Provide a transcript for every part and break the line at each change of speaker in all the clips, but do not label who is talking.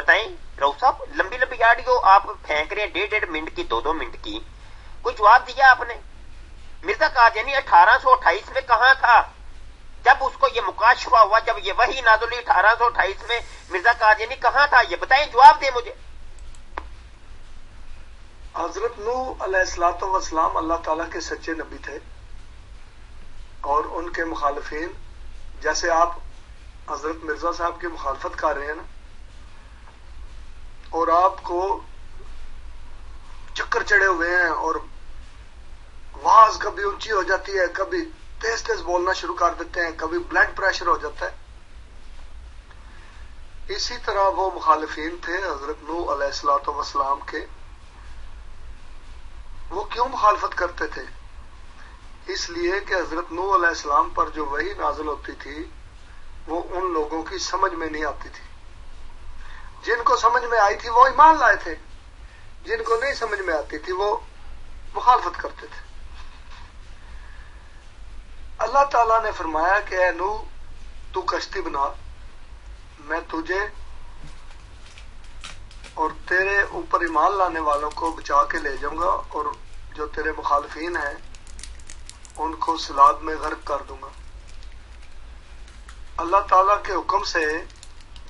بتائیں رؤف صاحب، لمبی لمبی آڈیو آپ پھینک رہے ہیں، 1.5 منٹ کی، 2 منٹ کی، کوئی جواب دیا آپ نے؟ مرزا قادیانی 1828 میں کہاں تھا جب اس کو یہ مکاشفہ ہوا، جب یہ وحی نازل ہوئی 1828 میں؟ مرزا قادیانی کہاں تھا؟ یہ بتائیں، جواب دیں مجھے۔
حضرت نوح علیہ الصلوۃ والسلام اللہ تعالیٰ کے سچے نبی تھے، اور ان کے مخالفین جیسے آپ حضرت مرزا صاحب کی مخالفت کر رہے ہیں نا، اور آپ کو چکر چڑھے ہوئے ہیں، اور آواز کبھی اونچی ہو جاتی ہے، کبھی تیز تیز بولنا شروع کر دیتے ہیں، کبھی بلڈ پریشر ہو جاتا ہے، اسی طرح وہ مخالفین تھے حضرت نوح علیہ الصلوۃ والسلام کے۔ وہ کیوں مخالفت کرتے تھے؟ اس لیے کہ حضرت نوح علیہ السلام پر جو وحی نازل ہوتی تھی وہ ان لوگوں کی سمجھ میں نہیں آتی تھی۔ جن کو سمجھ میں آئی تھی وہ ایمان لائے تھے، جن کو نہیں سمجھ میں آتی تھی وہ مخالفت کرتے تھے۔ اللہ تعالیٰ نے فرمایا کہ اے نوح تو کشتی بنا، میں تجھے اور تیرے اوپر ایمان لانے والوں کو بچا کے لے جاؤں گا، اور جو تیرے مخالفین ہیں ان کو سلاد میں غرق کر دوں گا۔ اللہ تعالیٰ کے حکم سے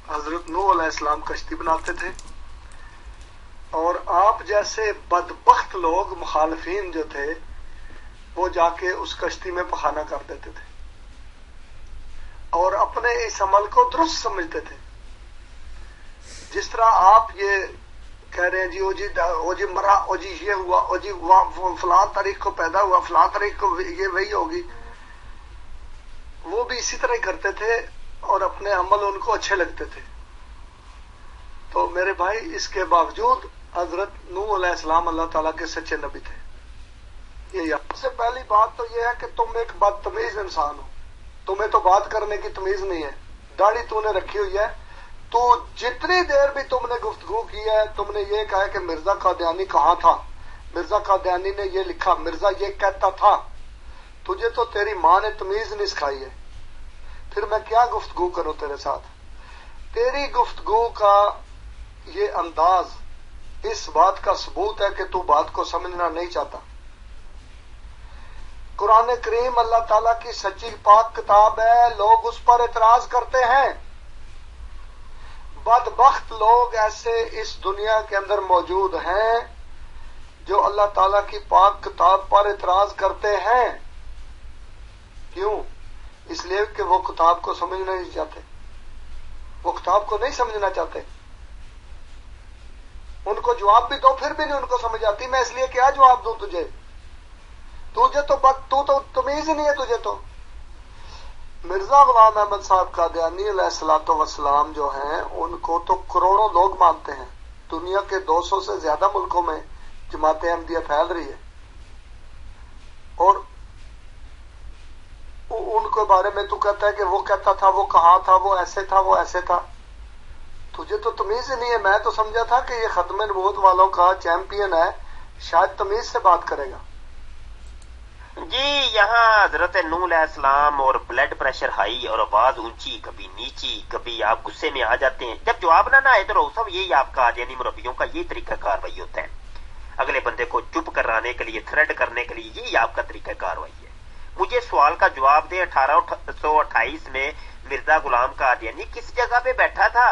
حضرت نوح علیہ السلام کشتی بناتے تھے، اور آپ جیسے بدبخت لوگ مخالفین جو تھے وہ جا کے اس کشتی میں پخانا کر دیتے تھے، اور اپنے اس عمل کو درست سمجھتے تھے۔ جس طرح آپ یہ کہہ رہے ہیں جی او جی مرا، او جی یہ ہوا، او جی فلاں تاریخ کو پیدا ہوا، فلاں تاریخ کو یہ وہی ہوگی، وہ بھی اسی طرح ہی کرتے تھے، اور اپنے عمل ان کو اچھے لگتے تھے۔ تو میرے بھائی، اس کے باوجود حضرت نوح علیہ السلام اللہ تعالیٰ کے سچے نبی تھے۔ یہ سب سے پہلی بات تو یہ ہے کہ تم ایک بدتمیز انسان ہو، تمہیں تو بات کرنے کی تمیز نہیں ہے، داڑھی تو نے رکھی ہوئی ہے، تو جتنی دیر بھی تم نے گفتگو کی ہے تم نے یہ کہا کہ مرزا قادیانی کہاں تھا، مرزا قادیانی نے یہ لکھا، مرزا یہ کہتا تھا۔ تجھے تو تیری ماں نے تمیز نہیں سکھائی ہے، پھر میں کیا گفتگو کروں تیرے ساتھ؟ تیری گفتگو کا یہ انداز اس بات کا ثبوت ہے کہ تو بات کو سمجھنا نہیں چاہتا۔ قرآن کریم اللہ تعالیٰ کی سچی پاک کتاب ہے، لوگ اس پر اعتراض کرتے ہیں۔ بدبخت لوگ ایسے اس دنیا کے اندر موجود ہیں جو اللہ تعالیٰ کی پاک کتاب پر اعتراض کرتے ہیں۔ کیوں؟ اس لیے کہ وہ کتاب کو سمجھنا نہیں چاہتے، وہ کتاب کو نہیں سمجھنا چاہتے۔ ان کو جواب بھی دو پھر بھی نہیں ان کو سمجھ آتی، میں اس لیے کیا جواب دوں تجھے؟ تو تمیز ہی نہیں ہے تجھے تو۔ مرزا غلام احمد صاحب قادیانی علیہ الصلوۃ والسلام جو ہیں ان کو تو کروڑوں لوگ مانتے ہیں، دنیا کے 200 سے زیادہ ملکوں میں جماعت احمدیہ پھیل رہی ہے، اور ان کے بارے میں تو کہتا ہے کہ وہ کہتا تھا، وہ کہاں تھا، وہ ایسے تھا، وہ ایسے تھا۔ تجھے تو تمیز ہی نہیں ہے۔ میں تو سمجھا تھا کہ یہ ختم نبوت والوں کا چیمپئن ہے، شاید تمیز سے بات کرے گا۔
جی یہاں حضرت نوح علیہ السلام اور بلڈ پریشر ہائی اور آواز اونچی، کبھی نیچی، کبھی آپ غصے میں آ جاتے ہیں۔ جب جواب نہ آئے تو روسف یہی آپ کا یعنی مربیوں کا یہ طریقہ کاروائی ہوتا ہے، اگلے بندے کو چپ کرانے کے لیے، تھریڈ کرنے کے لیے، یہی آپ کا طریقہ کاروائی ہے۔ مجھے سوال کا جواب دیں، 1828 میں مرزا غلام قادیانی کس جگہ پہ بیٹھا تھا؟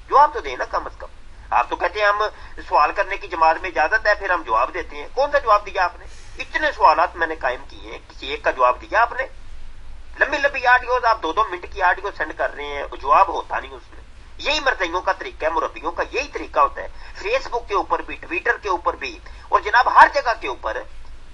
جواب تو دیں نا کم از کم۔ آپ تو کہتے ہیں ہم سوال کرنے کی جماعت میں اجازت ہے، پھر ہم جواب دیتے ہیں۔ کون سا جواب دیا آپ نے؟ اتنے سوالات میں نے قائم کیے ہیں، کسی ایک کا جواب دیا آپ نے؟ لمبی لمبی آڈیوز آپ 2-2 منٹ کی آڈیو سینڈ کر رہے ہیں، جواب ہوتا نہیں اس میں۔ یہی مرتئیوں کا طریقہ ہے، مربیوں کا یہی طریقہ ہوتا ہے، فیس بک کے اوپر بھی، ٹویٹر کے اوپر بھی، اور جناب ہر جگہ کے اوپر،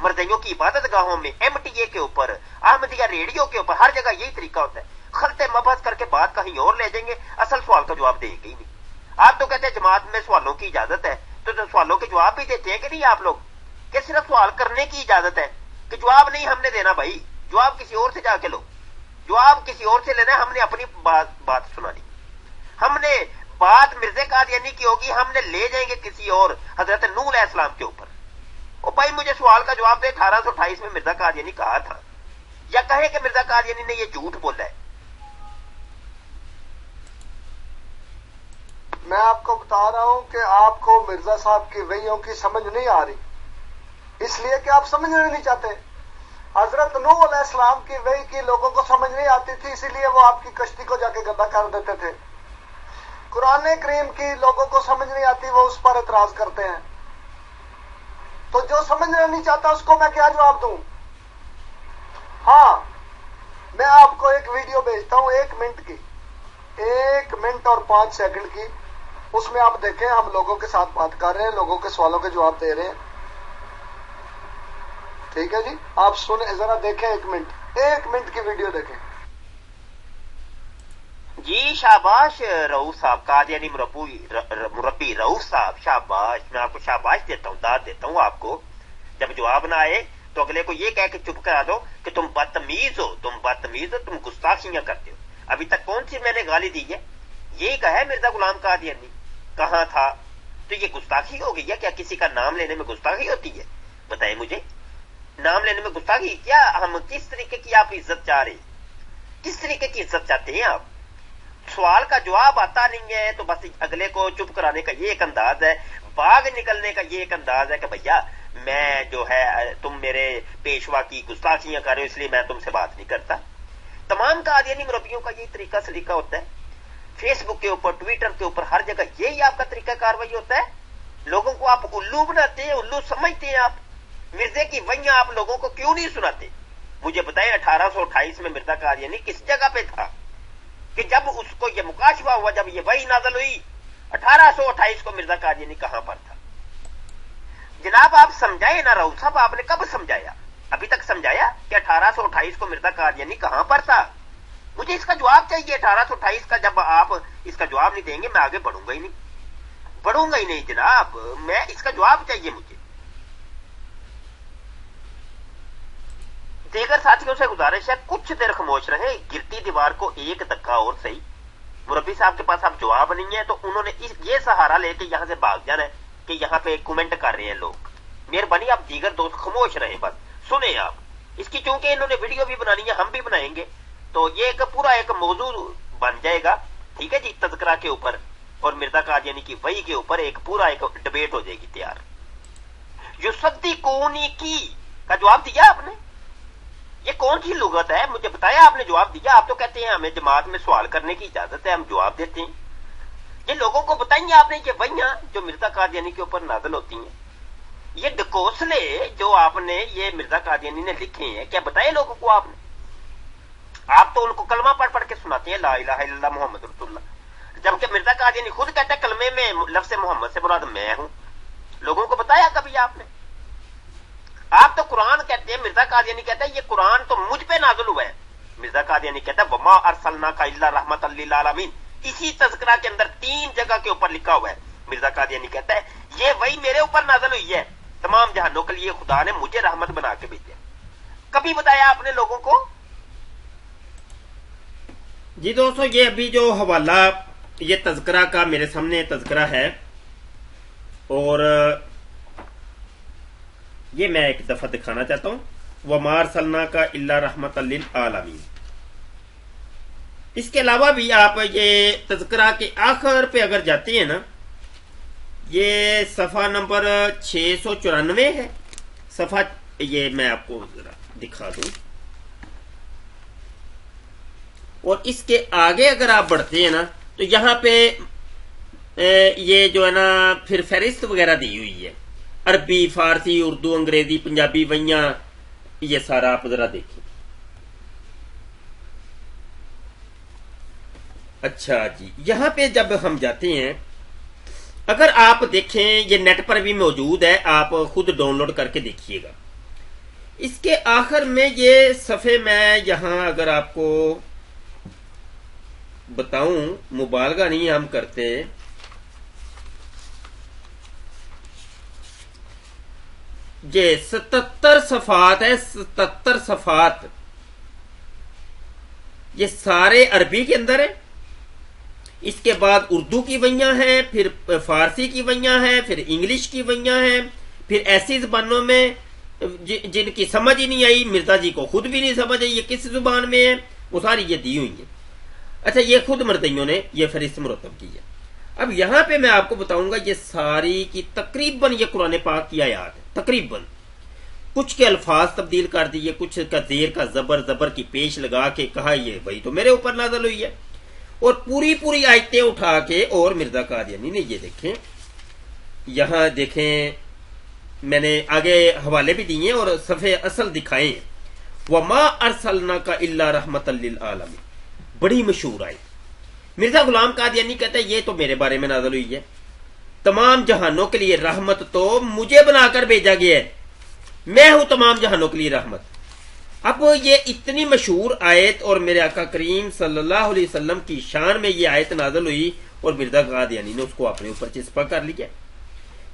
مرتئیوں کی عبادت گاہوں میں، MTA کے اوپر، احمدیہ ریڈیو کے اوپر، ہر جگہ یہی طریقہ ہوتا ہے۔ خلط مبحث کر کے بات کہیں اور لے جائیں گے، اصل سوال کا جواب دیں گے ہی نہیں۔ آپ تو کہتے ہیں جماعت میں سوالوں کی اجازت ہے، تو سوالوں کے جواب بھی دیتے ہیں کہ نہیں آپ لوگ؟ کہ صرف سوال کرنے کی اجازت ہے کہ جواب نہیں ہم نے دینا؟ بھائی جواب کسی اور سے جا کے لو، جواب کسی اور سے لینا ہے۔ ہم نے اپنی بات سنانی، ہم نے بات مرزا قادیانی کی ہوگی، ہم نے لے جائیں گے کسی اور حضرت نوح علیہ السلام کے اوپر۔ اور بھائی مجھے سوال کا جواب دے، 1828 میں مرزا قادیانی کہا تھا، یا کہے کہ مرزا قادیانی نے یہ جھوٹ بولا ہے۔
میں آپ کو بتا رہا ہوں کہ آپ کو مرزا صاحب کی وحیوں کی سمجھ نہیں آ رہی، اس لیے کہ آپ سمجھنا نہیں چاہتے۔ حضرت نوح علیہ السلام کی وحی کی لوگوں کو سمجھ نہیں آتی تھی، اسی لیے وہ آپ کی کشتی کو جا کے گندا کر دیتے تھے۔ قرآن کریم کی لوگوں کو سمجھ نہیں آتی، وہ اس پر اعتراض کرتے ہیں۔ تو جو سمجھنا نہیں چاہتا اس کو میں کیا جواب دوں؟ ہاں، میں آپ کو ایک ویڈیو بھیجتا ہوں 1 منٹ کی، 1 منٹ اور 5 سیکنڈ کی، اس میں آپ دیکھیں ہم لوگوں کے ساتھ بات کر رہے ہیں، لوگوں کے سوالوں کے جواب دے رہے ہیں۔ ٹھیک ہے جی، آپ سنیں ذرا، دیکھیں 1 منٹ کی ویڈیو دیکھیں۔
جی شاباش رؤوف صاحب، قادیانی مربی رؤوف صاحب، شاباش، میں آپ کو شاباش دیتا ہوں، داد دیتا ہوں آپ کو۔ جب جواب نہ آئے تو اگلے کو یہ کہہ کے چپ کرا دو کہ تم بدتمیز ہو، تم گستاخیاں کرتے ہو۔ ابھی تک کون سی میں نے گالی دی ہے؟ یہی کہا ہے مرزا غلام قادیانی، کہاں تھا؟ تو یہ گستاخی ہو گئی ہے کیا؟ کسی کا نام لینے میں گستاخی ہوتی ہے؟ بتائیں مجھے، نام لینے میں گستاخی کیا؟ ہم کس طریقے کی آپ عزت چاہ رہے ہیں؟ کس طریقے کی عزت چاہتے ہیں آپ؟ سوال کا جواب آتا نہیں ہے تو بس اگلے کو چپ کرانے کا یہ ایک انداز ہے، باغ نکلنے کا یہ ایک انداز ہے کہ بھیا میں جو ہے تم میرے پیشوا کی گستاخیاں کر رہے ہو اس لیے میں تم سے بات نہیں کرتا۔ تمام قادیانی مربیوں کا یہی طریقہ سلیقہ ہوتا ہے، فیس بک کے اوپر، ٹویٹر کے اوپر، ہر جگہ یہی آپ کا طریقہ کاروائی ہوتا ہے۔ لوگوں کو آپ الو بناتے ہیں، الو سمجھتے ہیں آپ۔ مرزے کی وحیاں آپ لوگوں کو کیوں نہیں سناتے؟ مجھے بتائیں 1828 میں مرزا قادیانی کس جگہ پہ تھا کہ جب اس کو یہ مکاشفہ ہوا، جب یہ وحی نازل ہوئی 1828 کو مرزا قادیانی کہاں پر تھا؟ جناب آپ سمجھائے نا رؤوف صاحب، آپ نے کب سمجھایا؟ ابھی تک سمجھایا کہ 1828 کو مرزا قادیانی کہاں پر تھا؟ مجھے اس کا جواب چاہیے 1828 کا۔ جب آپ اس کا جواب نہیں دیں گے میں آگے بڑھوں گا ہی نہیں جناب، میں اس کا جواب چاہیے مجھے۔ دیگر ساتھیوں سے گزارش ہے کچھ دیر خاموش رہے، گرتی دیوار کو ایک دھکا اور صحیح۔ مربی صاحب کے پاس اب جواب نہیں ہے تو انہوں نے یہ سہارا لے کے یہاں سے بھاگ جانا ہے کہ یہاں پہ کومنٹ کر رہے ہیں لوگ۔ مہربانی آپ دیگر دوست خاموش رہیں، بس سنیں آپ اس کی، چونکہ انہوں نے ویڈیو بھی بنانی ہے، ہم بھی بنائیں گے، تو یہ ایک پورا ایک موضوع بن جائے گا، ٹھیک ہے جی، تذکرہ کے اوپر اور مرزا قادیانی کی وحی کے اوپر ایک پورا ایک ڈبیٹ ہو جائے گی تیار۔ یصدقونی کی کا جواب دیا آپ نے؟ یہ کون سی لغت ہے؟ مجھے بتایا، آپ نے جواب دیا؟ آپ تو کہتے ہیں ہمیں جماعت میں سوال کرنے کی اجازت ہے، ہم جواب دیتے ہیں۔ یہ لوگوں کو بتائیے آپ نے، یہ وحیاں جو مرزا قادیانی کے اوپر نازل ہوتی ہیں، یہ ڈکوسلے جو آپ نے یہ مرزا قادیانی نے لکھے ہیں، کیا بتائے لوگوں کو آپ نے؟ آپ تو ان کو کلمہ پڑھ پڑھ کے سناتے ہیں، لا الہ الا اللہ محمد رسول اللہ، جبکہ مرزا قادیانی خود کہتا ہے کلمے میں لفظ محمد سے مراد میں ہوں۔ لوگوں کو بتایا کبھی آپ نے؟ آپ تو قرآن کہتے ہیں، مرزا قادیانی کہتا ہے یہ قرآن تو مجھ پہ نازل ہوا ہے۔ مرزا قادیانی کہتا ہے وما ارسلناک الا رحمۃ للعالمین، اسی تذکرہ کے اندر 3 جگہ کے اوپر لکھا ہوا ہے۔ مرزا قادیانی کہتا ہے یہ وہی میرے اوپر نازل ہوئی ہے، تمام جہانوں کے لیے خدا نے مجھے رحمت بنا کے بھیجا۔ کبھی بتایا آپ نے لوگوں کو؟
جی دوستو، یہ ابھی جو حوالہ یہ تذکرہ کا میرے سامنے تذکرہ ہے، اور یہ میں ایک دفعہ دکھانا چاہتا ہوں، وَمَا أَرْسَلْنَاكَ إِلَّا رَحْمَةً لِلْعَالَمِينَ۔ اس کے علاوہ بھی آپ یہ تذکرہ کے آخر پہ اگر جاتے ہیں نا، یہ صفحہ نمبر 694 ہے، صفحہ یہ میں آپ کو ذرا دکھا دوں، اور اس کے آگے اگر آپ بڑھتے ہیں نا تو یہاں پہ یہ جو ہے نا پھر فہرست وغیرہ دی ہوئی ہے، عربی، فارسی، اردو، انگریزی، پنجابی وحیاں، یہ سارا آپ ذرا دیکھیں۔ اچھا جی، یہاں پہ جب ہم جاتے ہیں، اگر آپ دیکھیں یہ نیٹ پر بھی موجود ہے، آپ خود ڈاؤن لوڈ کر کے دیکھیے گا۔ اس کے آخر میں یہ صفحے میں یہاں اگر آپ کو بتاؤں، مبالغہ نہیں ہم کرتے، یہ 77 صفحات ہے، 77 صفحات، یہ سارے عربی کے اندر ہے۔ اس کے بعد اردو کی وحیاں ہیں، پھر فارسی کی وحیاں ہیں، پھر انگلش کی وحیاں ہیں، پھر ایسی زبانوں میں جن کی سمجھ ہی نہیں آئی، مرزا جی کو خود بھی نہیں سمجھ آئی یہ کس زبان میں ہے، وہ ساری یہ دی ہوئی ہیں۔ اچھا، یہ خود مردیوں نے یہ فہرست مرتب کی ہے۔ اب یہاں پہ میں آپ کو بتاؤں گا یہ ساری کی تقریباً یہ قرآن پاک کی آیات ہے، تقریباً کچھ کے الفاظ تبدیل کر دیے، کچھ کا زیر کا زبر کی پیش لگا کے کہا یہ وہی تو میرے اوپر نازل ہوئی ہے، اور پوری آیتیں اٹھا کے، اور مرزا قادیانی نے یہ دیکھیں یہاں دیکھیں میں نے آگے حوالے بھی دیے اور صفحے اصل دکھائے ہیں۔ وما ارسلناک الا رحمۃ للعالمین، بڑی مشہور آیت۔ مرزا غلام قادیانی کہتا ہے یہ تو میرے بارے میں نازل ہوئی ہے، تمام جہانوں کے لیے رحمت تو مجھے بنا کر بھیجا گیا ہے، میں ہوں تمام جہانوں کے لیے رحمت۔ اب یہ اتنی مشہور آیت اور میرے آقا کریم صلی اللہ علیہ وسلم کی شان میں یہ آیت نازل ہوئی اور مرزا قادیانی نے اس کو اپنے اوپر چسپا کر لیا۔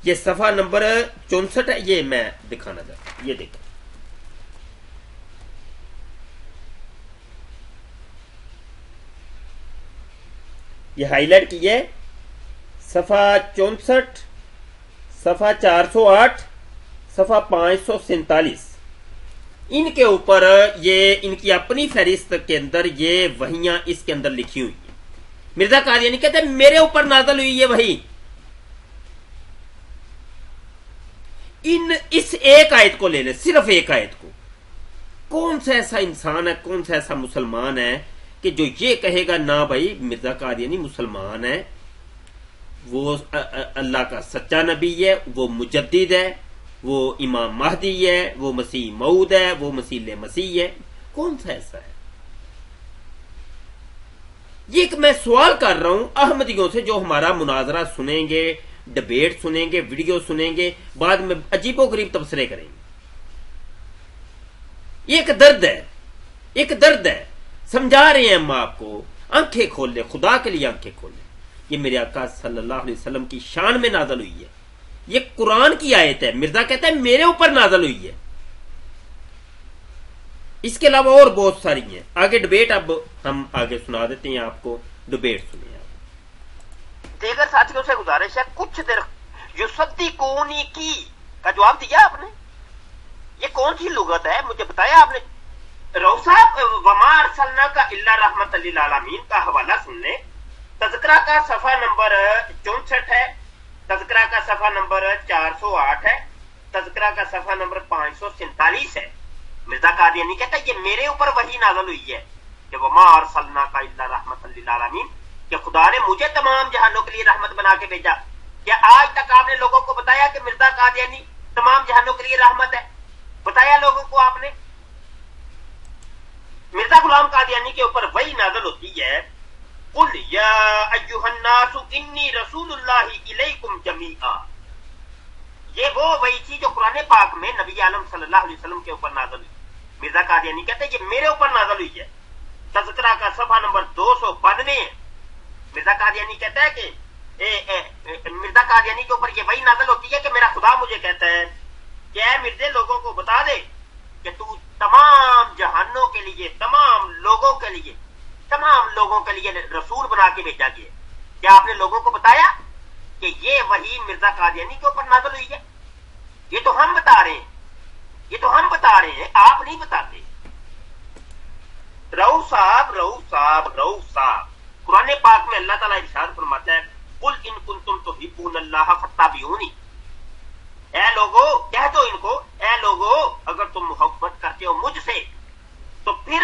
یہ صفحہ نمبر 64 ہے، یہ میں دکھانا چاہتا ہوں، یہ دیکھیں یہ ہائی لائٹ کی ہے، صفحہ 64، صفحہ 408، صفحہ 547، ان کے اوپر یہ ان کی اپنی فہرست کے اندر یہ وحیاں اس کے اندر لکھی ہوئی ہیں۔ مرزا قادیانی کہتے ہیں میرے اوپر نازل ہوئی یہ وحی، اس ایک آیت کو لے لیں، صرف ایک آیت کو۔ کون سا ایسا انسان ہے، کون سا ایسا مسلمان ہے کہ جو یہ کہے گا نہ بھائی مرزا قادیانی مسلمان ہے، وہ اللہ کا سچا نبی ہے، وہ مجدد ہے، وہ امام مہدی ہے، وہ مسیح موعود ہے، وہ مسیح مسیح ہے؟ کون سا ایسا ہے؟ یہ کہ میں سوال کر رہا ہوں احمدیوں سے جو ہمارا مناظرہ سنیں گے، ڈبیٹ سنیں گے، ویڈیو سنیں گے، بعد میں عجیب و غریب تبصرے کریں گے۔ یہ ایک درد ہے، ایک درد ہے، سمجھا رہے ہیں ہم آپ کو، آنکھیں کھول لیں، خدا کے لیے آنکھیں کھول لیں۔ یہ میرے آقا صلی اللہ علیہ وسلم کی شان میں نازل ہوئی ہے، یہ قرآن کی آیت ہے، مرزا کہتا ہے میرے اوپر نازل ہوئی ہے۔ اس کے علاوہ اور بہت ساری ہیں، آگے ڈبیٹ اب ہم آگے سنا دیتے ہیں آپ کو، ڈبیٹ سنیں آپ۔
دیگر ساتھیوں سے گزارش ہے کچھ دیر یصدقونی کی کا جواب دیا آپ نے، یہ کون سی لغت ہے مجھے بتایا آپ نے؟ روسا وما ارسلناک الا رحمۃ للعالمین کا حوالہ سن لیں، تذکرہ کا صفحہ نمبر 64 ہے، تذکرہ کا صفحہ نمبر 408 ہے، تذکرہ کا صفحہ نمبر 547 ہے۔ مرزا قادیانی کہتا ہے یہ میرے اوپر وحی نازل ہوئی ہے کہ وما ارسلناک الا رحمۃ للعالمین، کہ خدا نے مجھے تمام جہانوں کے لیے رحمت بنا کے بھیجا۔ کیا آج تک آپ نے لوگوں کو بتایا کہ مرزا قادیانی تمام جہانوں کے لیے رحمت ہے؟ بتایا لوگوں کو آپ نے؟ مرزا غلام قادیانی کے اوپر وحی نازل ہوتی ہے، قل یا ایھا الناس انی رسول اللہ الیکم جمیعا۔ یہ وہ وحی تھی جو قرآن پاک میں نبی عالم صلی اللہ علیہ وسلم کے اوپر نازل ہوئی۔ مرزا قادیانی کہتے ہیں یہ میرے اوپر نازل ہوئی ہے، تذکرہ کا صفحہ نمبر 292 ہے۔ مرزا قادیانی کہتا ہے کہ مرزا قادیانی کے اوپر یہ وحی نازل ہوتی ہے کہ میرا خدا مجھے کہتا ہے کہ اے مرزے لوگوں کو بتا دے کہ تو تمام جہانوں کے لیے، تمام لوگوں کے لیے رسول بنا کے بھیجا گیا۔ کیا آپ نے لوگوں کو بتایا کہ یہ وحی مرزا قادیانی کے اوپر نازل ہوئی ہے؟ یہ تو ہم بتا رہے ہیں، آپ نہیں بتاتے۔ رؤوف صاحب قرآن پاک میں اللہ تعالیٰ ارشاد فرماتا ہے قل ان کنتم تحبون اللہ فاتبعونی، اے لوگو کہہ دو ان کو، اے لوگو اگر تم محبت کرتے ہو مجھ سے تو پھر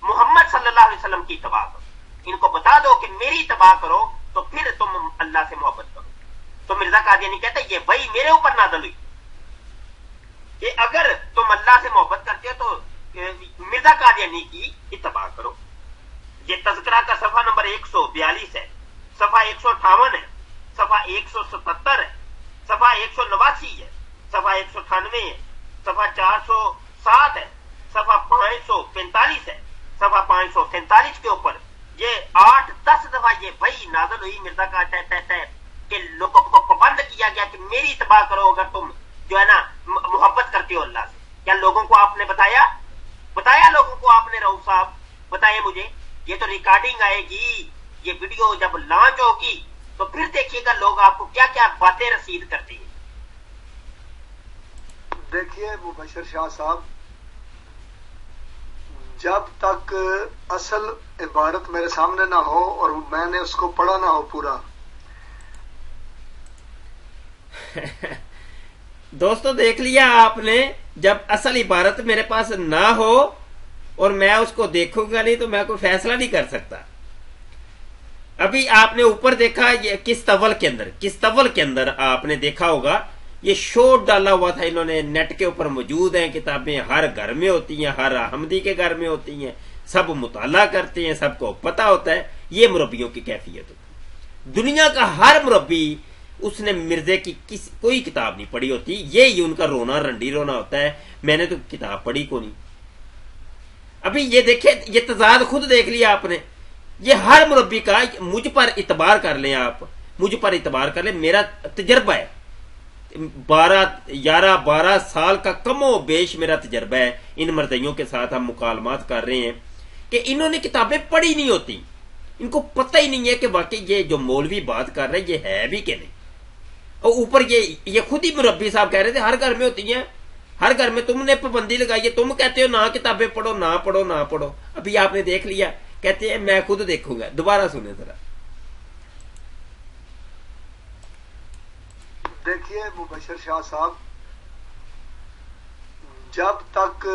محمد صلی اللہ علیہ وسلم کی اتباع کرو، ان کو بتا دو کہ میری اتباع کرو تو پھر تم اللہ سے محبت کرو۔ تو مرزا قادیانی کہتا ہے یہ وحی میرے اوپر نازل ہوئی کہ اگر تم اللہ سے محبت کرتے ہو تو مرزا قادیانی کی اتباع کرو۔ یہ تذکرہ کا صفحہ نمبر 142 ہے، صفحہ 158 ہے، صفحہ 177 ہے، صفحہ 189 ہے، صفحہ 198 ہے، صفحہ 407 ہے، صفحہ 545 ہے، صفحہ 547 کے اوپر یہ 8-10 دفعہ یہ وحی نازل ہوئی۔ مرزا کا کہتا ہے کہ لوگوں کو پابند کیا گیا کہ میری اتباع کرو اگر تم جو ہے نا محبت کرتے ہو اللہ سے۔ کیا لوگوں کو آپ نے بتایا لوگوں کو آپ نے؟ رؤوف صاحب بتائیں مجھے، یہ تو ریکارڈنگ آئے گی، یہ ویڈیو جب لانچ ہوگی تو پھر دیکھیے گا لوگ آپ کو کیا کیا باتیں رسید کرتے ہیں۔
دیکھیے مبشر شاہ صاحب، جب تک اصل عبارت میرے سامنے نہ ہو اور میں نے اس کو پڑھا نہ ہو پورا،
دوستو دیکھ لیا آپ نے، جب اصل عبارت میرے پاس نہ ہو اور میں اس کو دیکھوں گا نہیں تو میں کوئی فیصلہ نہیں کر سکتا. ابھی آپ نے اوپر دیکھا یہ کس طول کے اندر آپ نے دیکھا ہوگا یہ شو ڈالا ہوا تھا، انہوں نے نیٹ کے اوپر موجود ہیں، کتابیں ہر گھر میں ہوتی ہیں، ہر احمدی کے گھر میں ہوتی ہیں، سب مطالعہ کرتے ہیں، سب کو پتا ہوتا ہے. یہ مربیوں کی کیفیت ہوتی ہے. دنیا کا ہر مربی اس نے مرزے کی کوئی کتاب نہیں پڑھی ہوتی. یہ ان کا رونا رنڈی رونا ہوتا ہے میں نے تو کتاب پڑھی کو نہیں. ابھی یہ دیکھیں، یہ تضاد خود دیکھ لیا آپ نے. یہ ہر مربی کا، مجھ پر اعتبار کر لیں آپ، مجھ پر اعتبار کر لیں، میرا تجربہ ہے 12 سال کا کم و بیش میرا تجربہ ہے. ان مرزیوں کے ساتھ ہم مکالمات کر رہے ہیں کہ انہوں نے کتابیں پڑھی نہیں ہوتی، ان کو پتہ ہی نہیں ہے کہ واقعی یہ جو مولوی بات کر رہے ہیں یہ ہے بھی کہ نہیں. اور اوپر یہ خود ہی مربی صاحب کہہ رہے تھے ہر گھر میں ہوتی ہیں، ہر گھر میں تم نے پابندی لگائی ہے، تم کہتے ہو نہ کتابیں پڑھو نہ پڑھو نہ پڑھو. ابھی آپ نے دیکھ لیا، کہتے ہیں میں خود دیکھوں گا. دوبارہ سنیں ذرا.
دیکھیے مبشر شاہ صاحب، جب تک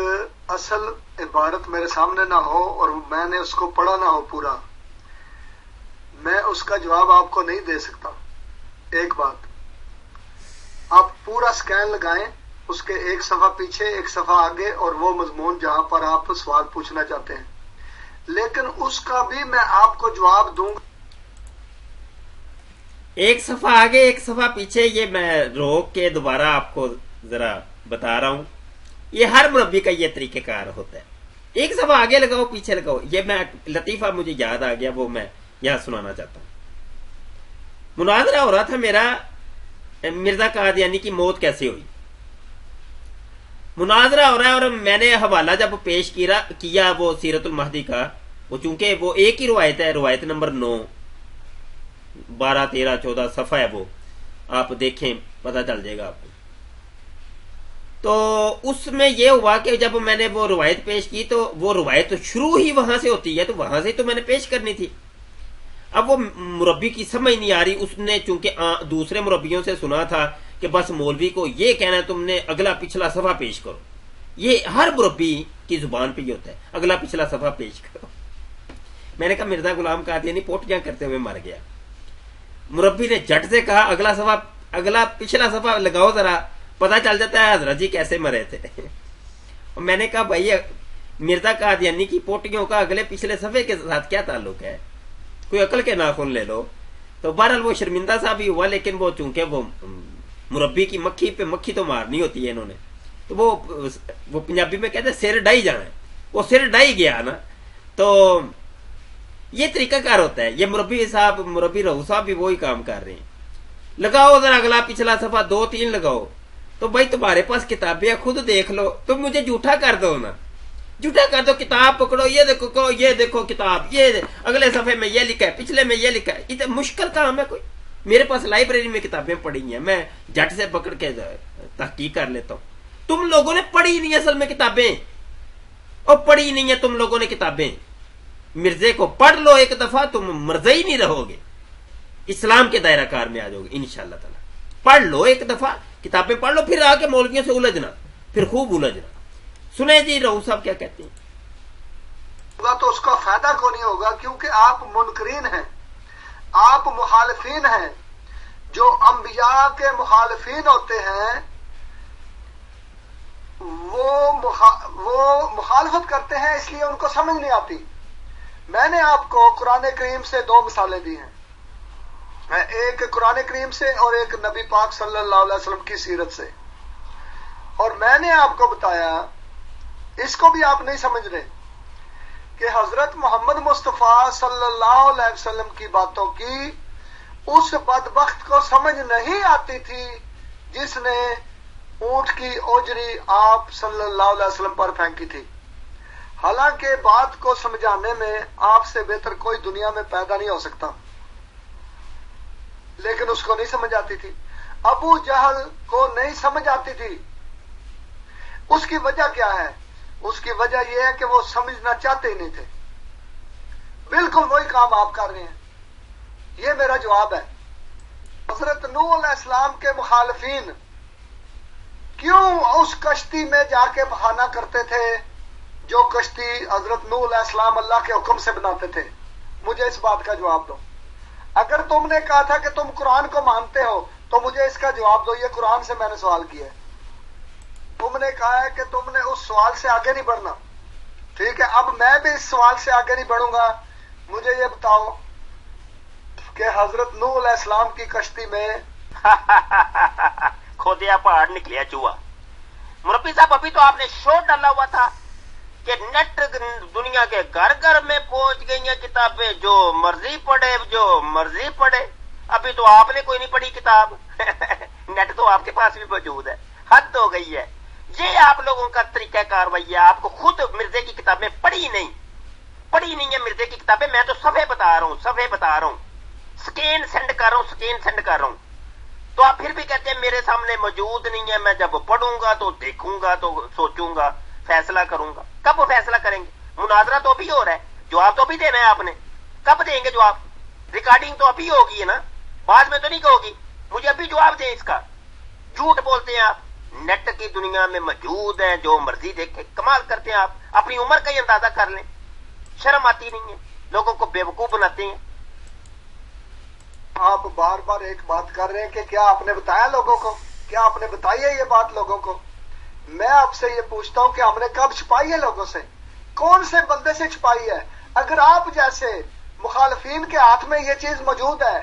اصل عبارت میرے سامنے نہ ہو اور میں نے اس کو پڑھا نہ ہو پورا، میں اس کا جواب آپ کو نہیں دے سکتا. ایک بات، آپ پورا سکین لگائیں، اس کے ایک صفحہ پیچھے ایک صفحہ آگے اور وہ مضمون جہاں پر آپ سوال پوچھنا چاہتے ہیں، لیکن اس کا بھی میں آپ کو جواب دوں گا.
ایک صفحہ آگے ایک صفحہ پیچھے، یہ میں روک کے دوبارہ آپ کو ذرا بتا رہا ہوں. یہ ہر مربی کا یہ طریقہ کار ہوتا ہے. ایک صفحہ آگے لگاؤ پیچھے لگاؤ. یہ میں لطیفہ مجھے یاد آ گیا، وہ میں یہاں سنانا چاہتا ہوں. مناظرہ ہو رہا تھا میرا، مرزا قادیانی کی موت کیسے ہوئی. مناظرہ ہو رہا ہے اور میں نے حوالہ جب پیش کیا وہ سیرت المہدی کا، وہ چونکہ وہ ایک ہی روایت ہے، روایت نمبر 9، 12 13 14 صفحہ ہے، وہ آپ دیکھیں پتہ چل جائے گا آپ کو. تو اس میں یہ ہوا کہ جب میں نے وہ روایت پیش کی تو وہ روایت تو شروع ہی وہاں سے ہوتی ہے، تو وہاں سے تو میں نے پیش کرنی تھی. اب وہ مربی کی سمجھ نہیں آ رہی، اس نے چونکہ دوسرے مربیوں سے سنا تھا کہ بس مولوی کو یہ کہنا ہے تم نے اگلا پچھلا صفحہ پیش کرو. یہ ہر مربی کی زبان پہ یہ ہوتا ہے، اگلا پچھلا صفحہ پیش کرو. میں نے کہا مرزا غلام قادیانی پوٹیاں کرتے ہوئے مر گیا. مربی نے جھٹ سے کہا اگلا پچھلا صفحہ لگاؤ ذرا، پتہ چل جاتا ہے حضرت جی کیسے مرے تھے. اور میں نے کہا بھائی مرزا قادیانی کی پوٹیوں کا اگلے پچھلے صفحے کے ساتھ کیا تعلق ہے، کوئی عقل کے ناخن لے لو. تو بہرحال وہ شرمندہ سا بھی ہوا، لیکن وہ چونکہ وہ مربی کی مکھی پہ مکھی تو مارنی ہوتی ہے انہوں نے، تو وہ پنجابی میں کہتے ہیں سر ڈائی جانا ہے، وہ سر ڈائی گیا نا. تو یہ طریقہ کار ہوتا ہے. یہ مربی رہو صاحب بھی وہی کام کر رہے ہیں. لگاؤ ذرا اگلا پچھلا صفحہ 2 3 لگاؤ. تو بھائی تمہارے پاس کتابیں خود دیکھ لو، تم مجھے جھوٹا کر دو نا، جھوٹا کر دو. کتاب پکڑو، یہ دیکھو کتاب، یہ اگلے صفحے میں یہ لکھا ہے، پچھلے میں یہ لکھا ہے. یہ مشکل کام ہے کوئی. میرے پاس لائبریری میں کتابیں پڑھی ہیں، میں جھٹ سے پکڑ کے تحقیق کر لیتا ہوں. تم لوگوں نے پڑھی نہیں اصل میں کتابیں، اور پڑھی نہیں ہے تم لوگوں نے کتابیں. مرزے کو پڑھ لو ایک دفعہ، تم مرزا ہی نہیں رہو گے، اسلام کے دائرہ کار میں آ جاؤ گے انشاءاللہ تعالی. پڑھ لو ایک دفعہ، کتابیں پڑھ لو، پھر آ کے مولویوں سے الجھنا، پھر خوب الجھنا. سنیں جی رؤوف صاحب کیا کہتے ہیں.
ہوگا تو اس کا فائدہ کو نہیں ہوگا، کیونکہ آپ منکرین ہیں، آپ مخالفین ہیں. جو انبیاء کے مخالفین ہوتے ہیں وہ مخالفت کرتے ہیں، اس لیے ان کو سمجھ نہیں آتی. میں نے آپ کو قرآن کریم سے 2 مثالیں دی ہیں، ایک قرآن کریم سے اور ایک نبی پاک صلی اللہ علیہ وسلم کی سیرت سے. اور میں نے آپ کو بتایا، اس کو بھی آپ نہیں سمجھ رہے، کہ حضرت محمد مصطفیٰ صلی اللہ علیہ وسلم کی باتوں کی اس بدبخت کو سمجھ نہیں آتی تھی جس نے اونٹ کی اوجری آپ صلی اللہ علیہ وسلم پر پھینکی تھی. حالانکہ بات کو سمجھانے میں آپ سے بہتر کوئی دنیا میں پیدا نہیں ہو سکتا، لیکن اس کو نہیں سمجھ آتی تھی. ابو جہل کو نہیں سمجھ آتی تھی. اس کی وجہ کیا ہے؟ اس کی وجہ یہ ہے کہ وہ سمجھنا چاہتے ہی نہیں تھے. بالکل وہی کام آپ کر رہے ہیں. یہ میرا جواب ہے. حضرت نوح علیہ السلام کے مخالفین کیوں اس کشتی میں جا کے بہانا کرتے تھے جو کشتی حضرت نوح علیہ السلام اللہ کے حکم سے بناتے تھے؟ مجھے اس بات کا جواب دو۔ اگر تم نے کہا تھا کہ تم قرآن کو مانتے ہو تو مجھے اس کا جواب دو، یہ قرآن سے میں نے سوال کیا ہے۔ تم نے کہا ہے کہ تم نے اس سوال سے آگے نہیں بڑھنا، ٹھیک ہے، اب میں بھی اس سوال سے آگے نہیں بڑھوں گا۔ مجھے یہ بتاؤ کہ حضرت نوح علیہ السلام کی کشتی میں
کھودیا پہاڑ نکلیا چوہا۔ مربی صاحب ابھی تو آپ نے شو ڈالا ہوا تھا کہ نیٹ دنیا کے گھر گھر میں پہنچ گئی ہیں کتابیں، جو مرضی پڑھے جو مرضی پڑھے۔ ابھی تو آپ نے کوئی نہیں پڑھی کتاب نیٹ تو آپ کے پاس بھی موجود ہے، حد ہو گئی ہے۔ یہ آپ لوگوں کا طریقہ کاروائی ہے، آپ کو خود مرزے کی کتابیں پڑھی نہیں ہے مرزے کی کتابیں، میں تو صفحے بتا رہا ہوں، سکین سینڈ کر رہا ہوں، تو آپ پھر بھی کہتے ہیں میرے سامنے موجود نہیں ہے، میں جب پڑھوں گا تو دیکھوں گا تو سوچوں گا فیصلہ کروں گا۔ کب وہ فیصلہ کریں گے؟ مناظرہ تو ابھی ہو رہا ہے، جواب تو ابھی دینا ہے آپ نے، کب دیں گے جواب؟ ریکارڈنگ تو ابھی ہوگی ہے نا، بعد میں تو نہیں ہوگی، مجھے ابھی جواب دیں اس کا۔ جھوٹ بولتے ہیں آپ، نیٹ کی دنیا میں موجود ہیں، جو مرضی دیکھیں، کمال کرتے ہیں آپ، اپنی عمر کا ہی اندازہ کر لیں، شرم آتی نہیں ہے، لوگوں کو بیوقوف بناتے ہیں۔
آپ بار بار ایک بات کر رہے ہیں کہ کیا آپ نے بتایا لوگوں کو، کیا آپ نے بتائی ہے یہ بات لوگوں کو؟ میں آپ سے یہ پوچھتا ہوں کہ ہم نے کب چھپائی ہے لوگوں سے؟ کون سے بندے سے چھپائی ہے؟ اگر آپ جیسے مخالفین کے ہاتھ میں یہ چیز موجود ہے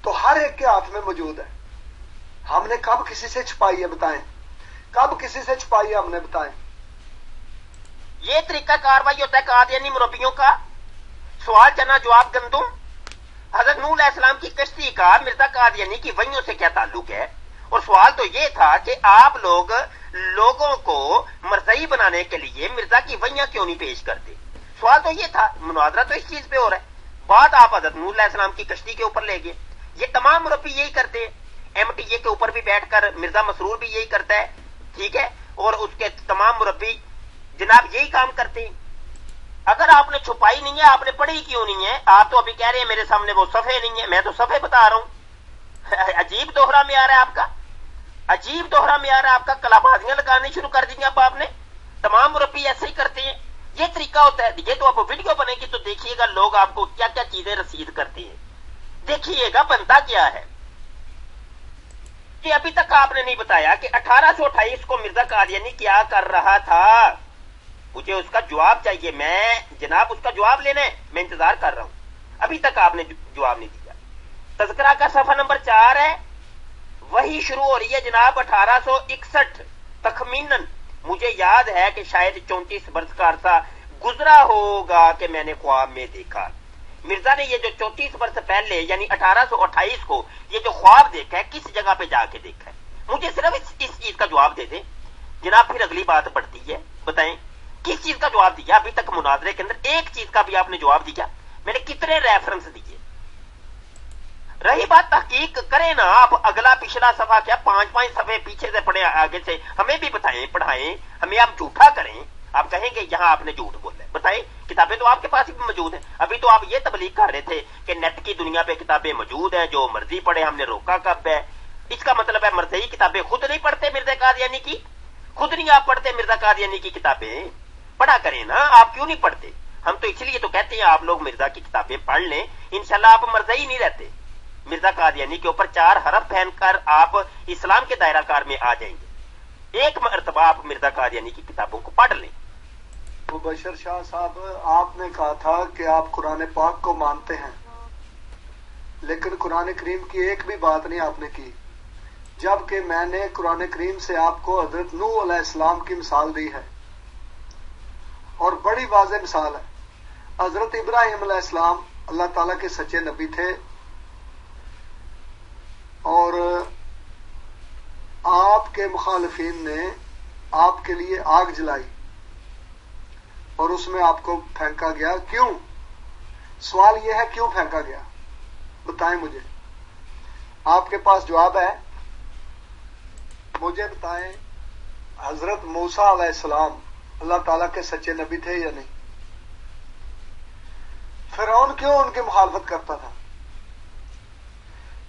تو ہر ایک کے ہاتھ میں موجود ہے۔ ہم نے کب کسی سے چھپائی ہے بتائیں؟ کب کسی سے چھپائی ہے ہم نے بتائیں؟
یہ طریقہ کاروائی ہوتا ہے قادیانی مربیوں کا، سوال جنا جواب گندم۔ حضرت نوح علیہ السلام کی کشتی کا مرزا قادیانی کی وحیوں سے کیا تعلق ہے؟ اور سوال تو یہ تھا کہ آپ لوگوں کو مرزئی بنانے کے لیے مرزا کی وحیاں کیوں نہیں پیش کرتے؟ سوال تو یہ تھا، مناظرہ تو اس چیز پہ ہو رہا ہے، بات آپ حضرت نوح علیہ السلام کی کشتی کے اوپر لے گئے۔ یہ تمام مربی یہی کرتے ہیں، ایم ٹی اے کے اوپر بھی بیٹھ کر مرزا مسرور بھی یہی کرتا ہے، ٹھیک ہے، اور اس کے تمام مربی جناب یہی کام کرتے ہیں۔ اگر آپ نے چھپائی نہیں ہے، آپ نے پڑھی کیوں نہیں ہے؟ آپ تو ابھی کہہ رہے ہیں میرے سامنے وہ صفحے نہیں ہے، میں تو صفحے بتا رہا ہوں۔ عجیب دوہرا معیار ہے آپ کا، عجیب دوہرا معیار ہے آپ کا، کلابازیاں لگانی شروع کر دی اب آپ نے۔ تمام مربی ایسے ہی کرتے ہیں، یہ طریقہ ہوتا ہے۔ یہ تو اب ویڈیو بنے گی تو دیکھیے گا لوگ آپ کو کیا کیا چیزیں رسید کرتے ہیں، دیکھیے گا بنتا کیا ہے۔ کہ ابھی تک آپ نے نہیں بتایا کہ 1828 کو مرزا قادیانی کیا کر رہا تھا، مجھے اس کا جواب چاہیے، میں جناب اس کا جواب لینا ہے، میں انتظار کر رہا ہوں، ابھی تک آپ نے جواب نہیں دیا۔ تذکرہ کا صفحہ نمبر 4 ہے، وہی شروع ہو رہی ہے جناب 1861 تخمیناً، مجھے یاد ہے کہ شاید 34 برس کا عرصہ گزرا ہوگا کہ میں نے خواب میں دیکھا۔ مرزا نے یہ جو 34 برس پہلے یعنی 1828 کو یہ جو خواب دیکھا ہے، کس جگہ پہ جا کے دیکھا ہے؟ مجھے صرف اس چیز کا جواب دے دیں جناب، پھر اگلی بات پڑتی ہے، بتائیں کس چیز کا جواب دیا؟ ابھی تک مناظرے کے اندر ایک چیز کا بھی آپ نے جواب دیا؟ میں نے کتنے ریفرنس دیے؟ رہی بات تحقیق کریں نا آپ، اگلا پچھلا صفحہ کیا 5 صفحے پیچھے سے پڑھیں، آگے سے ہمیں بھی بتائیں، پڑھائیں ہمیں، آپ جھوٹا کریں، آپ کہیں گے یہاں آپ نے جھوٹ بولا ہے، بتائیں کتابیں تو آپ کے پاس بھی موجود ہیں۔ ابھی تو آپ یہ تبلیغ کر رہے تھے کہ نیٹ کی دنیا پہ کتابیں موجود ہیں، جو مرضی پڑھے، ہم نے روکا کب ہے؟ اس کا مطلب ہے مرضی کتابیں خود نہیں پڑھتے مرزا قادیانی کی، خود نہیں آپ پڑھتے مرزا قادیانی کی کتابیں؟ پڑھا کریں نا، آپ کیوں نہیں پڑھتے؟ ہم تو اس لیے تو کہتے ہیں آپ لوگ مرزا کی کتابیں پڑھ لیں، انشاءاللہ آپ مرزا ہی نہیں رہتے۔ مرزا قادیانی کے اوپر 4 حرف پہن کر آپ اسلام کے دائرہ کار میں آ جائیں گے۔ ایک مرتبہ آپ مرزا قادیانی کی کتابوں کو پڑھ لیں۔
مبشر شاہ صاحب، آپ نے کہا تھا کہ آپ قرآن پاک کو مانتے ہیں، لیکن قرآن کریم کی ایک بھی بات نہیں آپ نے کی، جبکہ میں نے قرآن کریم سے آپ کو حضرت نوح علیہ السلام کی مثال دی ہے، اور بڑی واضح مثال ہے۔ حضرت ابراہیم علیہ السلام اللہ تعالیٰ کے سچے نبی تھے، اور آپ کے مخالفین نے آپ کے لیے آگ جلائی اور اس میں آپ کو پھینکا گیا۔ کیوں؟ سوال یہ ہے کیوں پھینکا گیا؟ بتائیں مجھے، آپ کے پاس جواب ہے؟ مجھے بتائیں، حضرت موسیٰ علیہ السلام اللہ تعالیٰ کے سچے نبی تھے یا نہیں؟ فرعون کیوں ان کی مخالفت کرتا تھا؟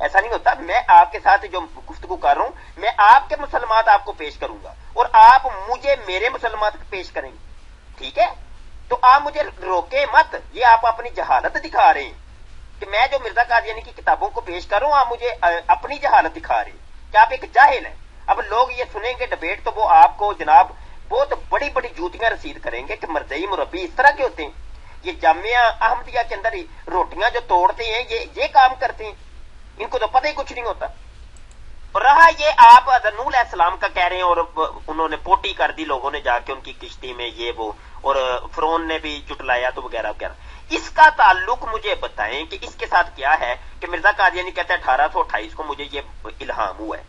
ایسا نہیں ہوتا. میں آپ کے ساتھ جو گفتگو کر رہا ہوں میں آپ کے مسلمات آپ کو پیش کروں گا اور آپ مجھے میرے مسلمات پیش کریں گے. ٹھیک ہے؟ تو آپ مجھے روکے مت. یہ آپ اپنی جہالت دکھا رہے ہیں کہ میں جو مرزا قادیانی کی کتابوں کو پیش کر رہا ہوں آپ مجھے اپنی جہالت دکھا رہے ہیں کہ آپ ایک جاہل ہیں. اب لوگ یہ سنیں گے ڈبیٹ تو وہ آپ کو جناب بہت بڑی بڑی جوتیاں رسید کریں گے کہ مرجعی مربی اس طرح کے ہوتے ہیں. یہ جامعہ احمدیہ کے اندر روٹیاں جو توڑتے ہیں یہ کام کرتے ہیں. ان کو تو پتہ ہی کچھ نہیں ہوتا. اور رہا یہ آپ حضرت نوح علیہ السلام کا کہہ رہے ہیں اور انہوں نے پوٹی کر دی لوگوں نے جا کے ان کی کشتی میں یہ وہ اور فرعون نے بھی جٹلایا تو وغیرہ وغیرہ. اس کا تعلق مجھے بتائیں کہ اس کے ساتھ کیا ہے کہ مرزا قادیانی کہتے ہیں 1828 کو مجھے یہ الہام ہوا ہے.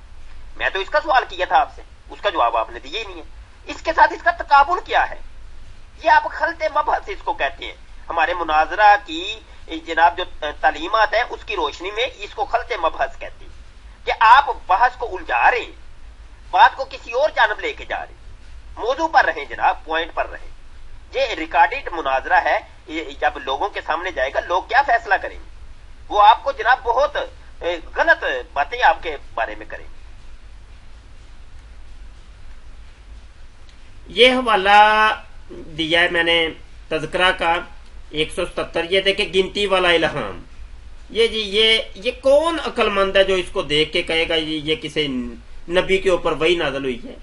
میں تو اس کا سوال کیا تھا آپ سے, اس کا جواب آپ نے دیا ہی نہیں ہے. اس کے ساتھ اس کا تقابل کیا ہے؟ یہ آپ خلط مبحث اس کو کہتے ہیں. ہمارے مناظرہ کی جناب جو تعلیمات ہیں اس کی روشنی میں اس کو خلط مبحث کہتے ہیں کہ آپ بحث کو الجھا رہے ہیں, بات کو کسی اور جانب لے کے جا رہے ہیں. موضوع پر رہیں جناب, پوائنٹ پر رہیں. یہ ریکارڈڈ مناظرہ ہے, جب لوگوں کے سامنے جائے گا لوگ کیا فیصلہ کریں گے. وہ آپ کو جناب بہت غلط باتیں آپ کے بارے میں کریں گے.
یہ حوالہ دیا ہے میں نے تذکرہ کا 177. یہ دیکھیں گنتی والا الہام. یہ جی یہ کون عقل مند ہے جو اس کو دیکھ کے کہے گا یہ کسی نبی کے اوپر وہی نازل ہوئی ہے.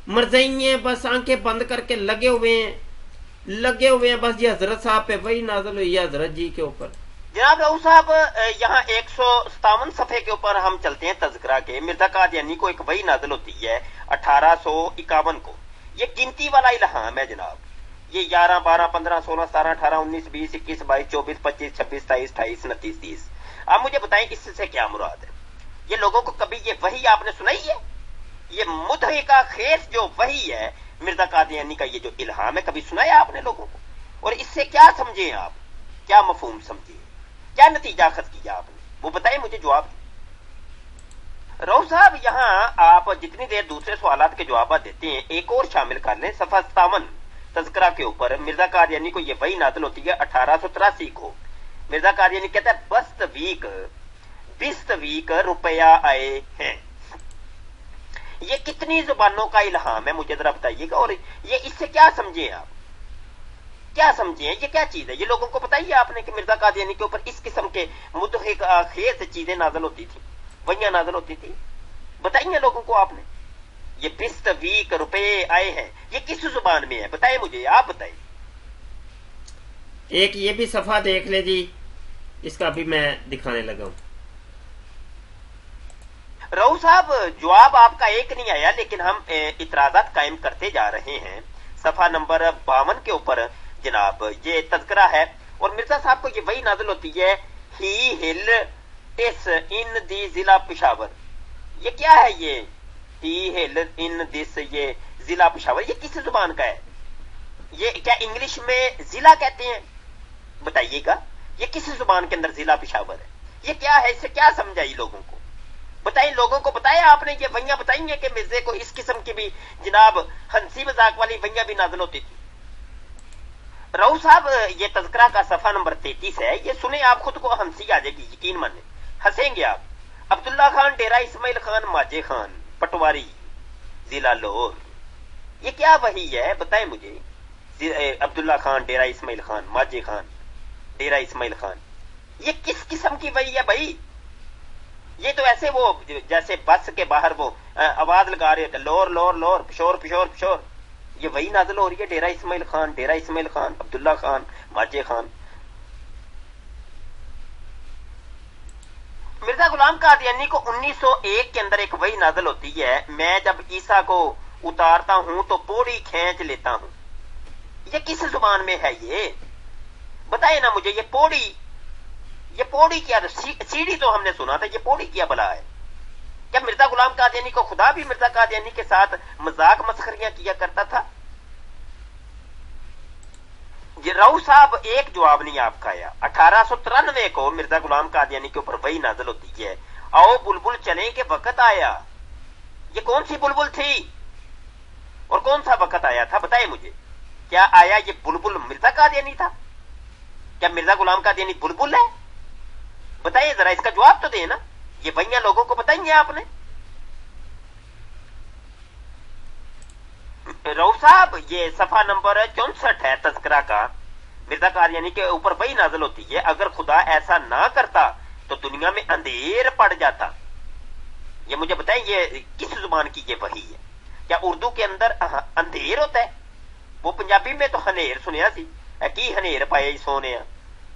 مرزئی ہیں بس آنکھیں بند کر کے لگے ہوئے ہیں بس یہ حضرت صاحب پہ وہی نازل ہوئی ہے حضرت جی کے اوپر.
جناب رؤوف صاحب یہاں 157 صفحے کے اوپر ہم چلتے ہیں تذکرہ کے. مرزا قادیانی کو ایک وحی نازل ہوتی ہے 1851 کو. یہ گنتی والا الہام ہے جناب. یہ 11 12 15 16 17 18 19 20 21 22 24 25 26 27 28 29 30. آپ مجھے بتائیں اس سے کیا مراد ہے؟ یہ لوگوں کو کبھی یہ وحی آپ نے سنائی ہے؟ یہ مدحکہ خیز جو وحی ہے مرزا قادیانی کا یہ جو الہام ہے کبھی سنایا آپ نے لوگوں کو؟ اور اس سے کیا سمجھیں آپ, کیا مفہوم سمجھے, کیا نتیجہ اخذ کیا آپ نے, وہ بتائیں مجھے جواب. رؤوف صاحب یہاں آپ جتنی دیر دوسرے سوالات کے جوابات دیتے ہیں ایک اور شامل کر لیں. صفحہ 57 تذکرہ کے اوپر مرزا قادیانی کو یہ وحی نازل ہوتی ہے 1883 کو. مرزا قادیانی کہتا ہے 20 ویک روپیہ آئے ہیں. یہ کتنی زبانوں کا الہام ہے مجھے ذرا بتائیے گا. اور یہ اس سے کیا سمجھیں آپ, کیا سمجھیں, یہ کیا چیز ہے؟ یہ لوگوں کو بتائیے آپ نے کہ مرزا قادیانی کے اوپر اس قسم کے مدحک خیز چیزیں نازل ہوتی تھی, وحیاں نازل ہوتی تھی. بتائیے لوگوں کو آپ نے. یہ 20 روپے آئے ہیں یہ کس زبان میں ہے بتائیں مجھے, آپ بتائیں.
ایک یہ بھی صفحہ دیکھ لے جی, اس کا بھی میں دکھانے لگا ہوں.
رؤوف صاحب جواب آپ کا ایک نہیں آیا لیکن ہم اعتراضات قائم کرتے جا رہے ہیں. صفحہ نمبر 52 کے اوپر جناب یہ تذکرہ ہے اور مرزا صاحب کو یہ وہی نازل ہوتی ہے ہی ہل ٹس ان دی ضلع پشاور. یہ کیا ہے یہ ہی ہل ان دس, یہ ضلع پشاور یہ کس زبان کا ہے؟ یہ کیا انگلش میں ضلع کہتے ہیں؟ بتائیے گا یہ کس زبان کے اندر ضلع پشاور ہے؟ یہ کیا ہے, اس سے کیا سمجھائی لوگوں کو بتائیں. لوگوں کو بتایا آپ نے یہ وحیاں بتائیں گے کہ مرزے کو اس قسم کی بھی جناب ہنسی مذاق والی وحیاں بھی نازل ہوتی تھی. رؤوف صاحب یہ تذکرہ کا صفحہ نمبر 33 ہے, یہ سنیں آپ خود کو ہنسی آ جائے گی, یقین مانیں ہنسیں گے آپ. عبداللہ خان ڈیرہ اسماعیل خان ماجے خان پٹواری ضلع لاہور. یہ کیا وحی ہے بتائیں مجھے. عبداللہ خان ڈیرہ اسماعیل خان ماجے خان ڈیرہ اسماعیل خان یہ کس قسم کی وحی ہے بھائی؟ یہ تو ایسے وہ جیسے بس کے باہر وہ آواز لگا رہے تھے لور لور لور پشور پشور پشور. یہ وہی نازل ہو رہی ہے ڈیرہ اسماعیل خان عبداللہ خان ماجے خان. مرزا غلام قادیانی کو 1901 کے اندر ایک وحی نازل ہوتی ہے میں جب عیسیٰ کو اتارتا ہوں تو پوڑی کھینچ لیتا ہوں. یہ کس زبان میں ہے یہ بتائیں نا مجھے. یہ پوڑی کیا؟ سیڑھی تو ہم نے سنا تھا, یہ پوڑی کیا بلا ہے؟ کیا مرزا غلام قادیانی کو خدا بھی مرزا قادیانی کے ساتھ مذاق مسخریاں کیا کرتا تھا؟ یہ رؤوف صاحب ایک جواب نہیں آپ کا آیا. 1893 کو مرزا غلام قادیانی کے اوپر وحی نازل ہوتی ہے آؤ بلبل چلیں کہ وقت آیا. یہ کون سی بلبل تھی اور کون سا وقت آیا تھا بتائیں مجھے. کیا آیا یہ بلبل مرزا قادیانی تھا؟ کیا مرزا غلام قادیانی بلبل ہے؟ بتائیے ذرا, اس کا جواب تو دیں نا. یہ وہیاں لوگوں کو بتائیں گے آپ نے؟ رؤف صاحب یہ صفحہ نمبر 64 ہے تذکرہ کا، مرزا قادیانی کے اوپر وہی نازل ہوتی ہے، اگر خدا ایسا نہ کرتا تو دنیا میں اندھیر پڑ جاتا۔ یہ مجھے بتائیں یہ کس زبان کی یہ وحی ہے؟ کیا اردو کے اندر اندھیر ہوتا ہے؟ وہ پنجابی میں تو ہنیر سنیا سی، کی ہنیر پائے سونے۔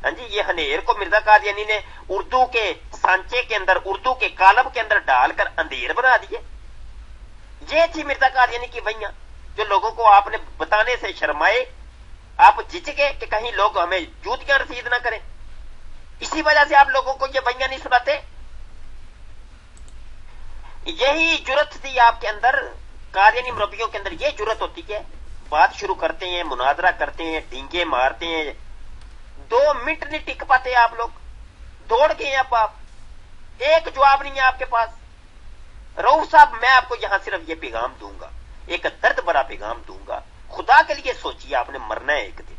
ہاں جی، یہ ہنیر کو مرزا قادیانی نے اردو کے سانچے کے اندر، اردو کے کالم کے اندر ڈال کر اندھیر بنا دیے۔ یہ تھی مرزا قادیانی کی وحیاں جو لوگوں کو آپ نے بتانے سے شرمائے، آپ جھجکے کہ کہیں لوگ ہمیں جوتیاں رسید نہ کریں، اسی وجہ سے آپ لوگوں کو یہ وحیاں نہیں سناتے۔ یہی جرت تھی آپ کے اندر، قادیانی مربیوں کے اندر یہ جرت ہوتی ہے، بات شروع کرتے ہیں، مناظرہ کرتے ہیں، ڈینگے مارتے ہیں، 2 منٹ نہیں ٹک پاتے آپ لوگ، دوڑ گئے اب آپ، ایک جواب نہیں ہے آپ کے پاس۔ رؤف صاحب میں آپ کو یہاں صرف یہ پیغام دوں گا، ایک درد بھرا پیغام دوں گا، خدا کے لیے سوچیے، آپ نے مرنا ہے ایک دن،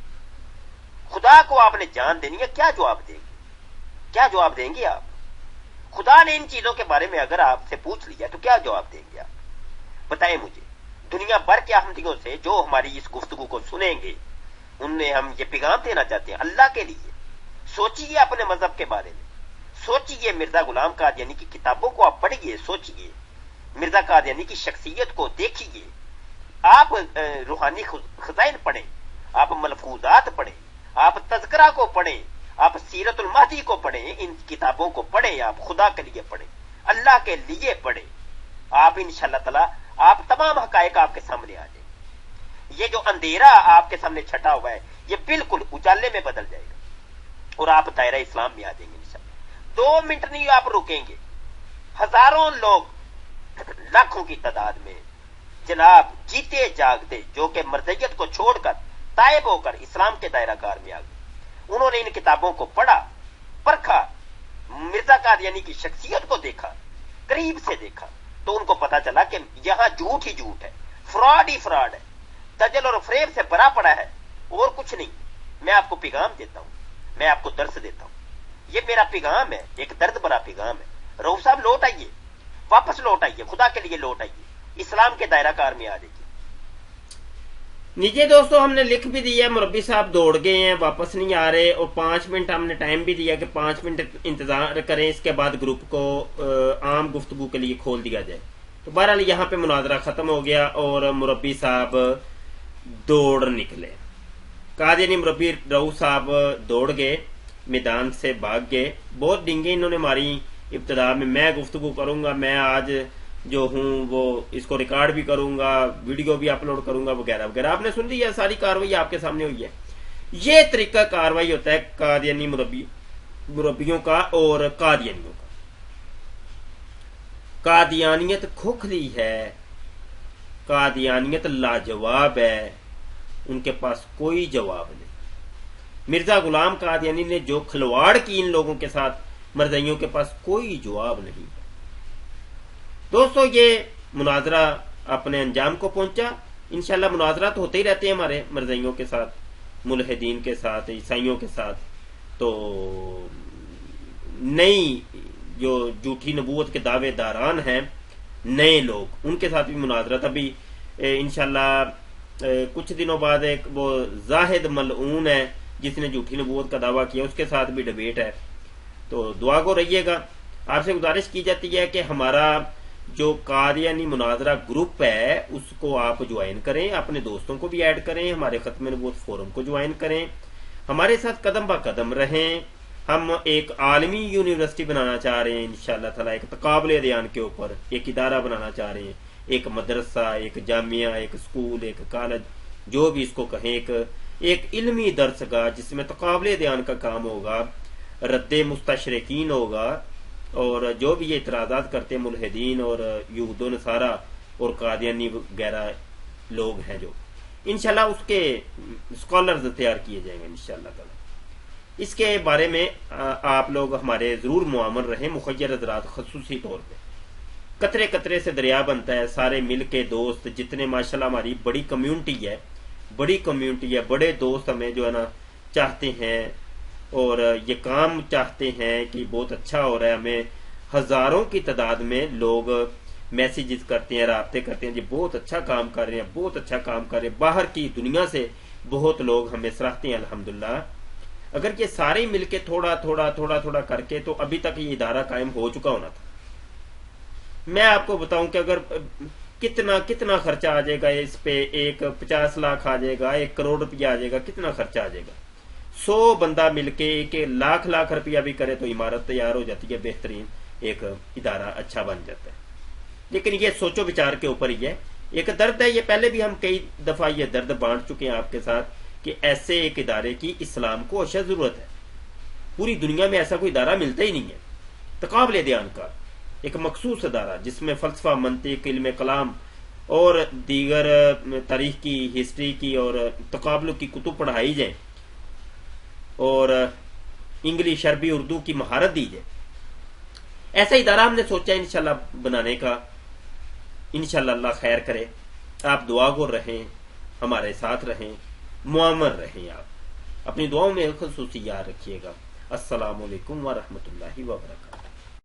خدا کو آپ نے جان دینی ہے، کیا جواب دیں گے؟ کیا جواب دیں گے آپ؟ خدا نے ان چیزوں کے بارے میں اگر آپ سے پوچھ لیا تو کیا جواب دیں گے آپ؟ بتائیں مجھے۔ دنیا بھر کے احمدیوں سے جو ہماری اس گفتگو کو سنیں گے، انہیں ہم یہ پیغام دینا چاہتے ہیں، اللہ کے لیے سوچیے، اپنے مذہب کے بارے میں سوچیے، مرزا غلام قادیانی کی کتابوں کو آپ پڑھیے، سوچیے، مرزا قادیانی کی شخصیت کو دیکھیے، آپ روحانی خزائن پڑھیں، آپ ملفوظات پڑھیں، آپ تذکرہ کو پڑھیں، آپ سیرت المہدی کو پڑھیں، ان کتابوں کو پڑھیں، آپ خدا کے لیے پڑھیں، اللہ کے لیے پڑھیں، آپ انشاءاللہ تعالی آپ تمام حقائق آپ کے سامنے آ جائیں۔ یہ جو اندھیرا آپ کے سامنے چھٹا ہوا ہے یہ بالکل اجالے میں بدل جائے گا اور آپ دائرہ اسلام میں آ جائیں گے انشاءاللہ۔ 2 منٹ نہیں آپ رکیں گے، ہزاروں لوگ، لاکھوں کی تعداد میں جناب جیتے جاگتے جو کہ مرضیت کو چھوڑ کر تائب ہو کر اسلام کے دائرہ کار میں آ گئے، انہوں نے ان کتابوں کو پڑھا، پرکھا، مرزا قادیانی کی شخصیت کو دیکھا، قریب سے دیکھا، تو ان کو پتا چلا کہ یہاں جھوٹ ہی جھوٹ ہے، فراڈ ہی فراڈ ہے، دجل اور فریب سے بھرا پڑا ہے اور کچھ نہیں۔ میں آپ کو پیغام دیتا ہوں، میں آپ کو درس دیتا ہوں، یہ میرا پیغام ہے، ایک درد بھرا پیغام ہے۔ رؤف صاحب لوٹ آئیے، واپس لوٹ آئیے، خدا کے لیے لوٹ آئیے، اسلام کے دائرہ کار میں آ جائیے۔
نیچے دوستو ہم نے لکھ بھی دیا، مربی صاحب دوڑ گئے ہیں، واپس نہیں آ رہے، اور 5 منٹ ہم نے ٹائم بھی دیا کہ 5 منٹ انتظار کریں، اس کے بعد گروپ کو عام گفتگو کے لیے کھول دیا جائے۔ تو بہرحال یہاں پہ مناظرہ ختم ہو گیا اور مربی صاحب دوڑ نکلے، قادیانی مربی رؤف صاحب دوڑ گئے، میدان سے بھاگ گئے، بہت ڈنگیں انہوں نے ماری ابتدا میں گفتگو کروں گا، میں آج جو ہوں وہ اس کو ریکارڈ بھی کروں گا، ویڈیو بھی اپلوڈ کروں گا، وغیرہ وغیرہ۔ آپ نے سن لیا، ساری کاروائی آپ کے سامنے ہوئی ہے۔ یہ طریقہ کاروائی ہوتا ہے قادیانی مربیوں کا اور قادیانیوں کا۔ قادیانیت کھوکھلی ہے، قادیانیت لاجواب ہے، ان کے پاس کوئی جواب نہیں۔ مرزا غلام قادیانی نے جو کھلواڑ کی ان لوگوں کے ساتھ، مرزائیوں کے پاس کوئی جواب نہیں۔ دوستو یہ مناظرہ اپنے انجام کو پہنچا، انشاءاللہ مناظرات ہوتے ہی رہتے ہیں ہمارے مرزائیوں کے ساتھ، ملحدین کے ساتھ، عیسائیوں کے ساتھ۔ تو نئی جو جھوٹی نبوت کے دعوے داران ہیں، نئے لوگ، ان کے ساتھ بھی مناظرات ابھی انشاءاللہ کچھ دنوں بعد ایک وہ زاہد ملعون ہے جس نے جھوٹی نبوت کا دعویٰ کیا، اس کے ساتھ بھی ڈیبیٹ ہے۔ تو دعا گو رہیے گا۔ آپ سے گزارش کی جاتی ہے کہ ہمارا جو قادیانی مناظرہ گروپ ہے اس کو آپ جوائن کریں، اپنے دوستوں کو بھی ایڈ کریں، ہمارے ختم نبوت فورم کو جوائن کریں، ہمارے ساتھ قدم با قدم رہیں۔ ہم ایک عالمی یونیورسٹی بنانا چاہ رہے ہیں انشاءاللہ تعالیٰ، ایک تقابل ادیان کے اوپر ایک ادارہ بنانا چاہ رہے ہیں، ایک مدرسہ، ایک جامعہ، ایک اسکول، ایک کالج، جو بھی اس کو کہیں، ایک علمی درس گاہ جس میں تقابل ادیان کا کام ہوگا، رد مستشرقین ہوگا، اور جو بھی یہ اعتراضات کرتے ہیں ملحدین اور یہود و نصارہ اور قادیانی وغیرہ لوگ ہیں، جو انشاءاللہ اس کے اسکالرز تیار کیے جائیں گے انشاءاللہ تعالی۔ اس کے بارے میں آپ لوگ ہمارے ضرور معامر رہیں، مخیر حضرات خصوصی طور پہ۔ قطرے قطرے سے دریا بنتا ہے، سارے مل کے دوست جتنے ماشاءاللہ ہماری بڑی کمیونٹی ہے، بڑے دوست ہمیں جو ہے نا چاہتے ہیں اور یہ کام چاہتے ہیں کہ بہت اچھا ہو رہا ہے، ہمیں ہزاروں کی تعداد میں لوگ میسیجز کرتے ہیں، رابطے کرتے ہیں، جی بہت اچھا کام کر رہے ہیں، بہت اچھا کام کر رہے ہیں، باہر کی دنیا سے بہت لوگ ہمیں سراہتے ہیں الحمدللہ۔ اگر یہ سارے مل کے تھوڑا تھوڑا تھوڑا تھوڑا کر کے تو ابھی تک یہ ادارہ قائم ہو چکا ہونا تھا۔ میں آپ کو بتاؤں کہ اگر کتنا خرچہ آ جائے گا اس پہ، ایک 50 لاکھ آ جائے گا، 1 کروڑ روپیہ آ جائے گا، کتنا خرچہ آ جائے گا؟ 100 بندہ مل کے ایک لاکھ روپیہ بھی کرے تو عمارت تیار ہو جاتی ہے، بہترین ایک ادارہ اچھا بن جاتا ہے۔ لیکن یہ سوچو بچار کے اوپر ہی ہے، ایک درد ہے، یہ پہلے بھی ہم کئی دفعہ یہ درد بانٹ چکے ہیں آپ کے ساتھ کہ ایسے ایک ادارے کی اسلام کو اشد ضرورت ہے۔ پوری دنیا میں ایسا کوئی ادارہ ملتا ہی نہیں ہے تقابل دھیان کا، ایک مخصوص ادارہ جس میں فلسفہ، منطق، علم کلام اور دیگر تاریخ کی، ہسٹری کی اور تقابلوں کی کتب پڑھائی جائیں اور انگلش، عربی، اردو کی مہارت دی جائے۔ ایسا ادارہ ہم نے سوچا انشاءاللہ بنانے کا، انشاءاللہ اللہ خیر کرے۔ آپ دعا گو رہیں، ہمارے ساتھ رہیں، معمر رہیں، آپ اپنی دعاؤں میں خصوصی یاد رکھیے گا۔ السلام علیکم ورحمۃ اللہ وبرکاتہ۔